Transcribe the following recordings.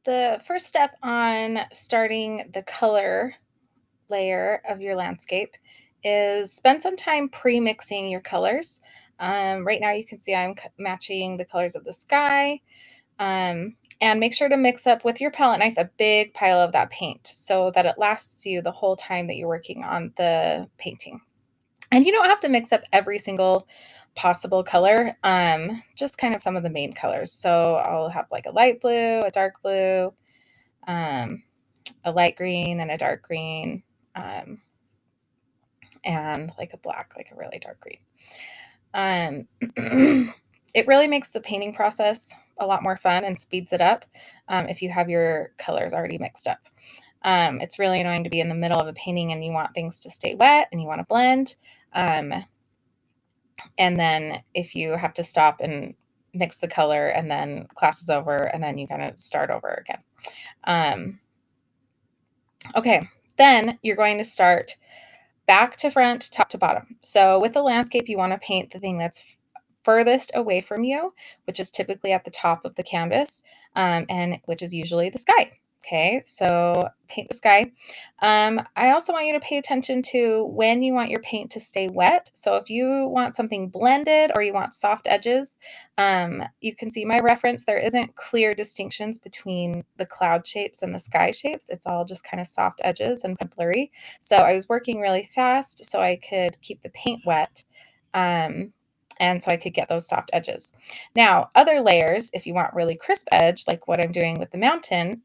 The first step on starting the color layer of your landscape is spend some time pre-mixing your colors. Right now you can see I'm matching the colors of the sky. And make sure to mix up with your palette knife a big pile of that paint so that it lasts you the whole time that you're working on the painting. And you don't have to mix up every single possible color, just kind of some of the main colors. So I'll have like a light blue, a dark blue, um, a light green and a dark green, um, and like a black, like a really dark green. Um, it really makes the painting process a lot more fun and speeds it up if you have your colors already mixed up. It's really annoying to be in the middle of a painting and you want things to stay wet and you want to blend. Um, and then if you have to stop and mix the color and then class is over and then you kind of start over again. Um, okay, then you're going to start back to front, top to bottom. So with the landscape, you want to paint the thing that's furthest away from you, which is typically at the top of the canvas, and which is usually the sky. Okay, so paint the sky. I also want you to pay attention to when you want your paint to stay wet. So if you want something blended or you want soft edges, you can see my reference. There isn't clear distinctions between the cloud shapes and the sky shapes. It's all just kind of soft edges and blurry. So I was working really fast so I could keep the paint wet. And so I could get those soft edges. Now, other layers, if you want really crisp edge, like what I'm doing with the mountain,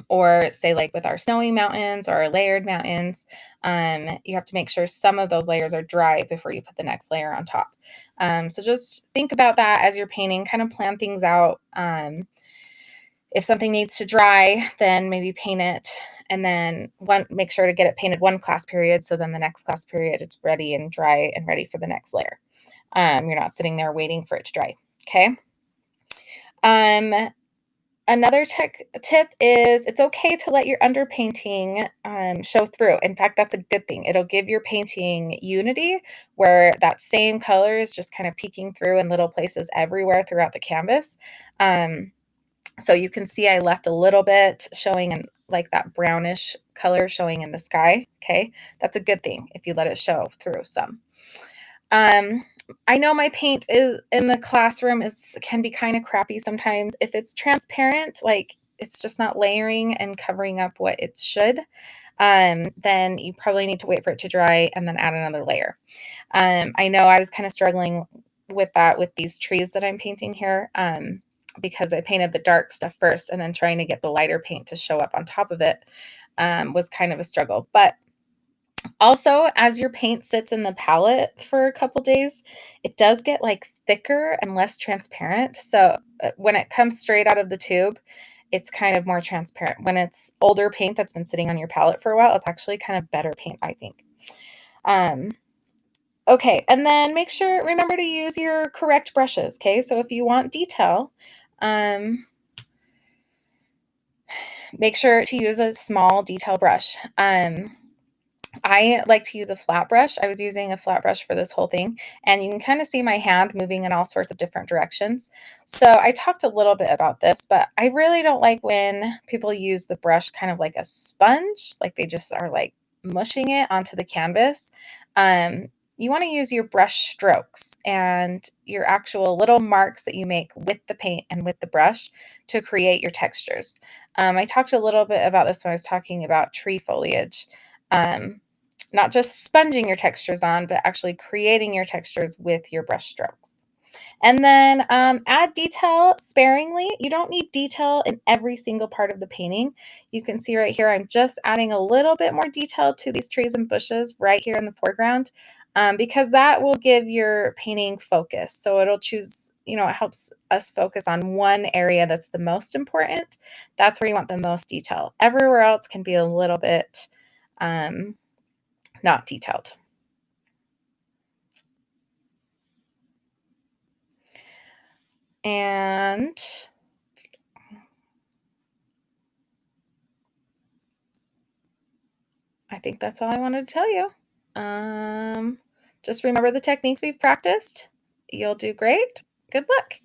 or say like with our snowy mountains or our layered mountains, you have to make sure some of those layers are dry before you put the next layer on top. So just think about that as you're painting, kind of plan things out. If something needs to dry, then maybe paint it and then make sure to get it painted one class period. So then the next class period, it's ready and dry and ready for the next layer. You're not sitting there waiting for it to dry. Okay. Um, Another tip is it's okay to let your underpainting show through. In fact, that's a good thing. It'll give your painting unity where that same color is just kind of peeking through in little places everywhere throughout the canvas. So you can see I left a little bit showing in like that brownish color showing in the sky. Okay. That's a good thing if you let it show through some. Um, I know my paint is in the classroom can be kind of crappy sometimes. If it's transparent, like it's just not layering and covering up what it should, then you probably need to wait for it to dry and then add another layer. I know I was kind of struggling with that with these trees that I'm painting here. Because I painted the dark stuff first and then trying to get the lighter paint to show up on top of it was kind of a struggle. But also, as your paint sits in the palette for a couple days, it does get like thicker and less transparent. So when it comes straight out of the tube, it's kind of more transparent. When it's older paint that's been sitting on your palette for a while, it's actually kind of better paint, I think. Um, okay, and then remember to use your correct brushes. Okay, so if you want detail, um, make sure to use a small detail brush. I like to use a flat brush. I was using a flat brush for this whole thing, and you can kind of see my hand moving in all sorts of different directions. So I talked a little bit about this, but I really don't like when people use the brush kind of like a sponge, like they just are like mushing it onto the canvas. You want to use your brush strokes and your actual little marks that you make with the paint and with the brush to create your textures. I talked a little bit about this when I was talking about tree foliage. Um, not just sponging your textures on, but actually creating your textures with your brush strokes. And then add detail sparingly. You don't need detail in every single part of the painting. You can see right here, I'm just adding a little bit more detail to these trees and bushes right here in the foreground because that will give your painting focus. So it'll choose, it helps us focus on one area that's the most important. That's where you want the most detail. Everywhere else can be a little bit not detailed. And I think that's all I wanted to tell you. Just remember the techniques we've practiced. You'll do great. Good luck.